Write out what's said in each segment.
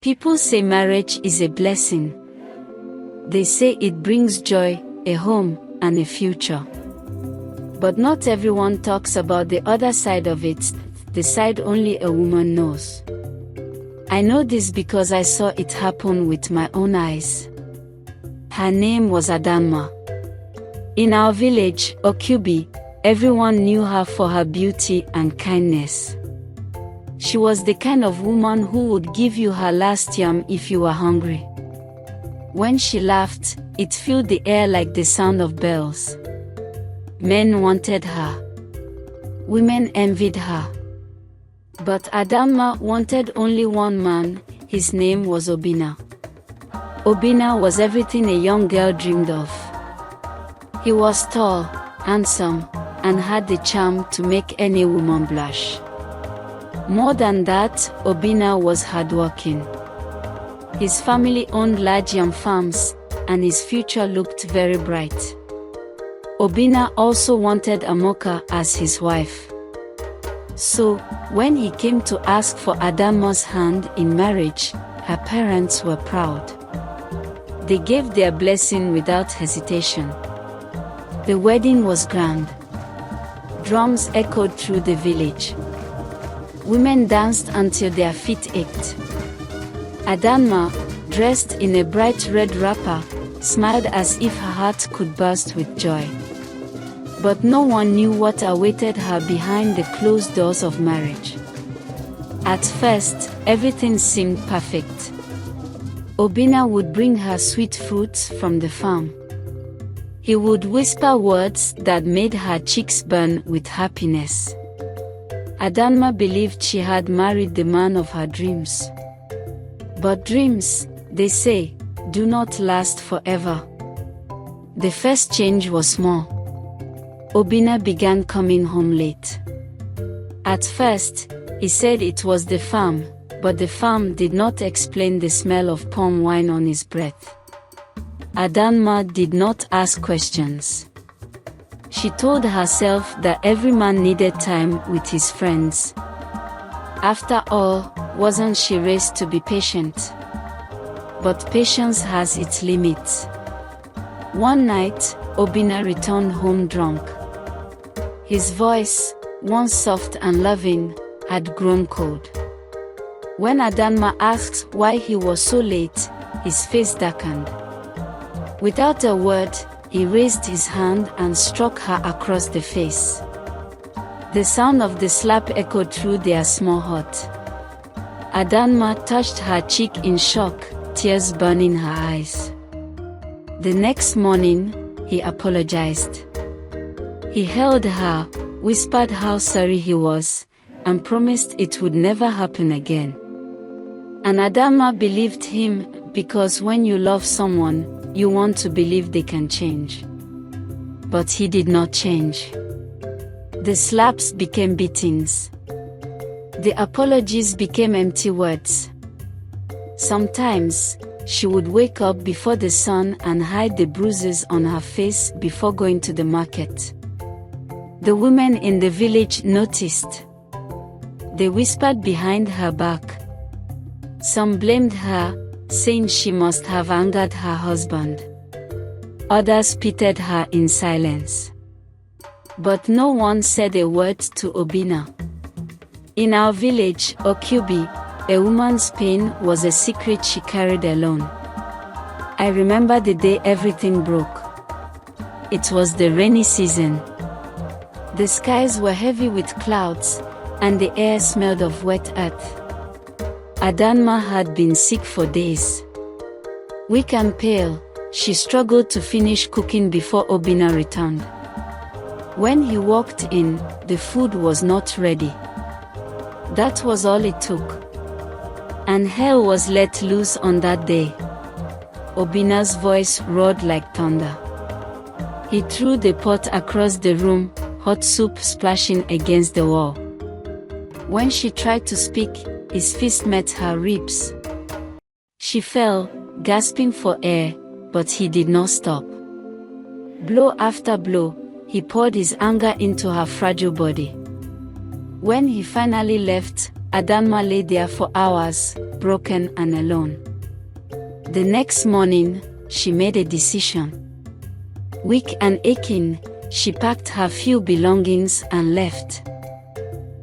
People say marriage is a blessing. They say it brings joy, a home, and a future. But not everyone talks about the other side of it, the side only a woman knows. I know this because I saw it happen with my own eyes. Her name was Adanma. In our village, Okubi, everyone knew her for her beauty and kindness. She was the kind of woman who would give you her last yam if you were hungry. When she laughed, it filled the air like the sound of bells. Men wanted her. Women envied her. But Adanma wanted only one man. His name was Obinna. Obinna was everything a young girl dreamed of. He was tall, handsome, and had the charm to make any woman blush. More than that, Obinna was hardworking. His family owned large yam farms, and his future looked very bright. Obinna also wanted Amoka as his wife. So, when he came to ask for Adanma's hand in marriage, her parents were proud. They gave their blessing without hesitation. The wedding was grand. Drums echoed through the village. Women danced until their feet ached. Adanma, dressed in a bright red wrapper, smiled as if her heart could burst with joy. But no one knew what awaited her behind the closed doors of marriage. At first, everything seemed perfect. Obinna would bring her sweet fruits from the farm. He would whisper words that made her cheeks burn with happiness. Adanma believed she had married the man of her dreams. But dreams, they say, do not last forever. The first change was small. Obinna began coming home late. At first, he said it was the farm, but the farm did not explain the smell of palm wine on his breath. Adanma did not ask questions. She told herself that every man needed time with his friends. After all, wasn't she raised to be patient? But patience has its limits. One night, Obinna returned home drunk. His voice, once soft and loving, had grown cold. When Adanma asked why he was so late, his face darkened. Without a word, he raised his hand and struck her across the face. The sound of the slap echoed through their small hut. Adanma touched her cheek in shock, tears burning her eyes. The next morning, he apologized. He held her, whispered how sorry he was, and promised it would never happen again. And Adanma believed him because when you love someone, you want to believe they can change. But he did not change. The slaps became beatings. The apologies became empty words. Sometimes, she would wake up before the sun and hide the bruises on her face before going to the market. The women in the village noticed. They whispered behind her back. Some blamed her, saying she must have angered her husband. Others pitied her in silence. But no one said a word to Obinna. In our village, Okubi, a woman's pain was a secret she carried alone. I remember the day everything broke. It was the rainy season. The skies were heavy with clouds, and the air smelled of wet earth. Adanma had been sick for days. Weak and pale, she struggled to finish cooking before Obinna returned. When he walked in, the food was not ready. That was all it took. And hell was let loose on that day. Obinna's voice roared like thunder. He threw the pot across the room, hot soup splashing against the wall. When she tried to speak, his fist met her ribs. She fell, gasping for air, but he did not stop. Blow after blow, he poured his anger into her fragile body. When he finally left, Adanma lay there for hours, broken and alone. The next morning, she made a decision. Weak and aching, she packed her few belongings and left.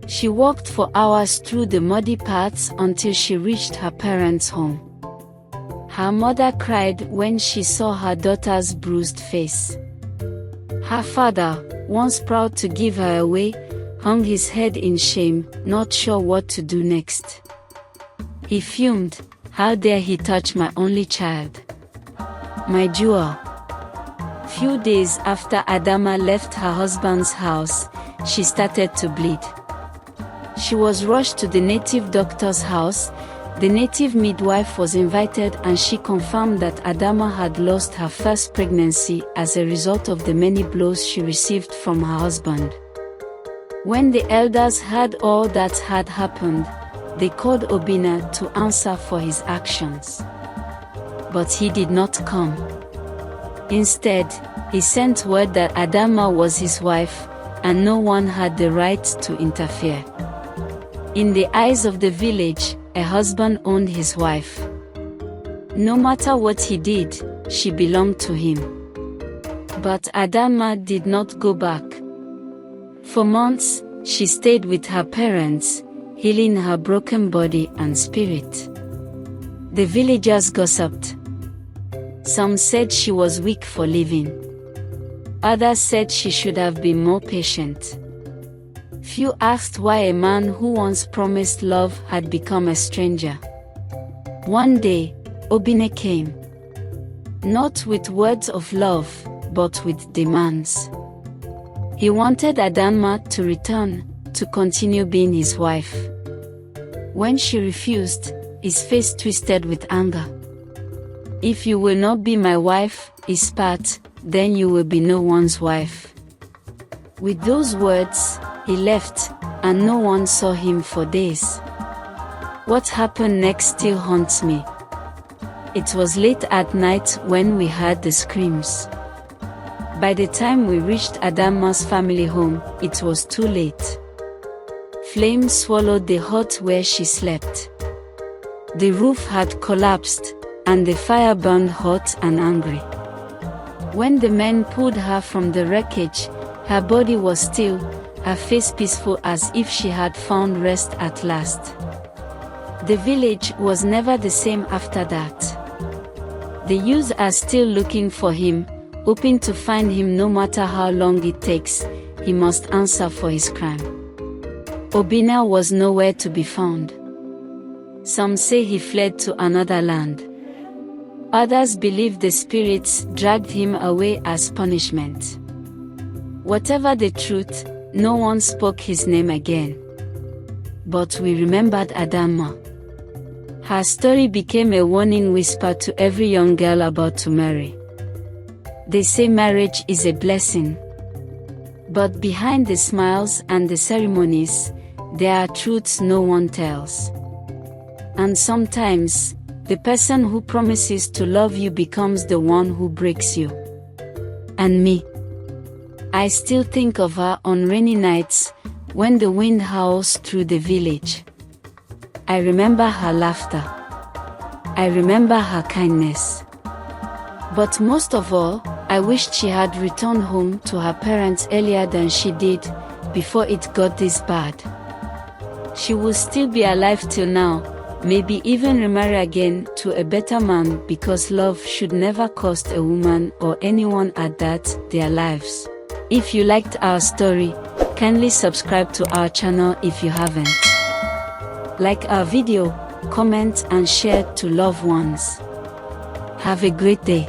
She walked for hours through the muddy paths until she reached her parents' home. Her mother cried when she saw her daughter's bruised face. Her father, once proud to give her away, hung his head in shame, not sure what to do next. He fumed, "How dare he touch my only child? My jewel." Few days after Adanma left her husband's house, she started to bleed. She was rushed to the native doctor's house. The native midwife was invited and she confirmed that Adanma had lost her first pregnancy as a result of the many blows she received from her husband. When the elders heard all that had happened, they called Obinna to answer for his actions. But he did not come. Instead, he sent word that Adanma was his wife, and no one had the right to interfere. In the eyes of the village, a husband owned his wife. No matter what he did, she belonged to him. But Adanma did not go back. For months, she stayed with her parents, healing her broken body and spirit. The villagers gossiped. Some said she was weak for living. Others said she should have been more patient. Few asked why a man who once promised love had become a stranger. One day, Obinna came. Not with words of love, but with demands. He wanted Adanma to return, to continue being his wife. When she refused, his face twisted with anger. "If you will not be my wife, he spat, then you will be no one's wife." With those words, he left, and no one saw him for days. What happened next still haunts me. It was late at night when we heard the screams. By the time we reached Adanma's family home, it was too late. Flames swallowed the hut where she slept. The roof had collapsed, and the fire burned hot and angry. When the men pulled her from the wreckage, her body was still, her face peaceful as if she had found rest at last. The village was never the same after that. The youths are still looking for him, hoping to find him no matter how long it takes. He must answer for his crime. Obinna was nowhere to be found. Some say he fled to another land. Others believe the spirits dragged him away as punishment. Whatever the truth, no one spoke his name again. But we remembered Adanma. Her story became a warning whisper to every young girl about to marry. They say marriage is a blessing. But behind the smiles and the ceremonies, there are truths no one tells. And sometimes, the person who promises to love you becomes the one who breaks you. And me. I still think of her on rainy nights, when the wind howls through the village. I remember her laughter. I remember her kindness. But most of all, I wished she had returned home to her parents earlier than she did, before it got this bad. She will still be alive till now, maybe even remarry again to a better man, because love should never cost a woman or anyone at that their lives. If you liked our story, kindly subscribe to our channel if you haven't. Like our video, comment and share to loved ones. Have a great day.